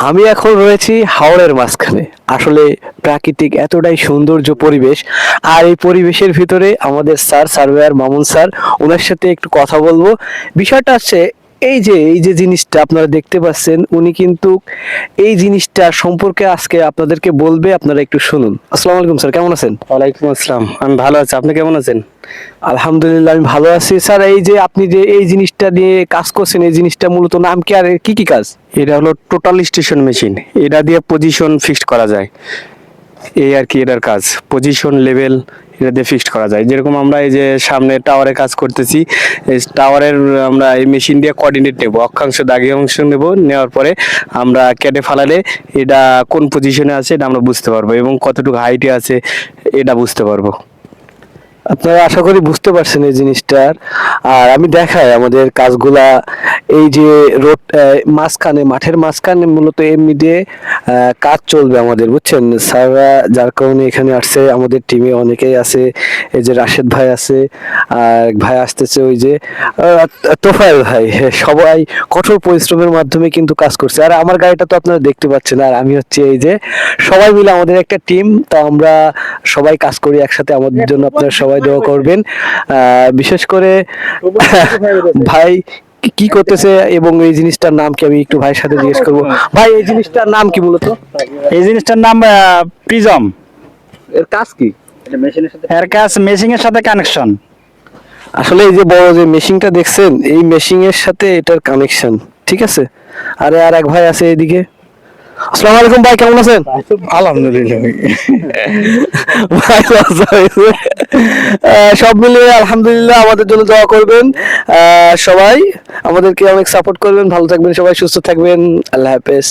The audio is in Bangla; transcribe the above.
আমি এখন রয়েছি হাওরের মাঝখানে। আসলে প্রাকৃতিক এতটাই সৌন্দর্য পরিবেশ, আর এই পরিবেশের ভিতরে আমাদের স্যার সার্ভেয়ার মামুন স্যার, ওনার সাথে একটু কথা বলবো। বিষয়টা আছে, এই যে জিনিসটা আপনারা দেখতে পাচ্ছেন, উনি কিন্তু এই জিনিসটা সম্পর্কে আজকে আপনাদেরকে বলবে, আপনারা একটু শুনুন। আসসালামু আলাইকুম স্যার, কেমন আছেন? ওয়ালাইকুম আসসালাম, আমি ভালো আছি। আপনি কেমন আছেন? আলহামদুলিল্লাহ, আমি ভালো আছি স্যার। এই যে আপনি যে এই জিনিসটা নিয়ে কাজ করছেন, এই জিনিসটা মূলত নাম কি, আর এর কি কি কাজ? এটা হলো টোটাল স্টেশন মেশিন। এটা দিয়ে পজিশন ফিক্সড করা যায়, এই আর কি এটার কাজ। পজিশন লেভেল এটা দিয়ে ফিক্সড করা যায়। যেরকম আমরা এই যে সামনে টাওয়ারে কাজ করতেছি, এই টাওয়ারের আমরা এই মেশিন দিয়ে কোঅর্ডিনেট নেব, অক্ষাংশ দাগি অংশ নেব, নেওয়ার পরে আমরা কেটে ফালালে এটা কোন পজিশনে আছে এটা আমরা বুঝতে পারবো, এবং কতটুকু হাইটে আছে এটা বুঝতে পারবো। আপনারা আশা করি বুঝতে পারছেন এই জিনিসটার। আর আমি দেখাই আমাদের কাজগুলা। এই যে রোড মাঝখানে, মাঠের মাঝখানে মূলত এমনি দিয়ে কাজ চলবে আমাদের, বুঝছেন স্যাররা, যার কারণে এখানে আসছে। আমাদের টিমে অনেকেই আছে, এই যে রাশেদ ভাই আছে, আর এক ভাই আসতেছে, ওই যে তোফায়েল ভাই। সবাই কঠোর পরিশ্রমের মাধ্যমে কিন্তু কাজ করছে। আর আমার গাড়িটা তো আপনারা দেখতে পাচ্ছেন, আর আমি হচ্ছে এই যে, সবাই মিলে আমাদের একটা টিম। তো আমরা সবাই কাজ করি একসাথে। আমাদের জন্য আপনারা সবাই দোয়া করবেন। বিশেষ করে ভাই কি করতেছে এবং এই জিনিসটার নাম কি, আমি একটু ভাইয়ের সাথে জিজ্ঞেস করবো। ভাই, এই জিনিসটার নাম কি মূলত? এই জিনিসটার নাম প্রিজম। এর কাজ কি? এর কাজ মেশিং এর সাথে কানেকশন। আসলে এই যে বড় যে মেশিনটা দেখছেন, এই মেশিং এর সাথে এটার কানেকশন, ঠিক আছে। আরে আর এক ভাই আছে এইদিকে। আসসালামু আলাইকুম ভাই, কেমন আছেন? আলহামদুলিল্লাহ। ভাই লজ্জা হয়েছে। সব মিলিয়ে আলহামদুলিল্লাহ, আমাদের জন্য দোয়া করবেন সবাই, আমাদেরকে অনেক সাপোর্ট করবেন। ভালো থাকবেন সবাই, সুস্থ থাকবেন। আল্লাহ হাফেজ।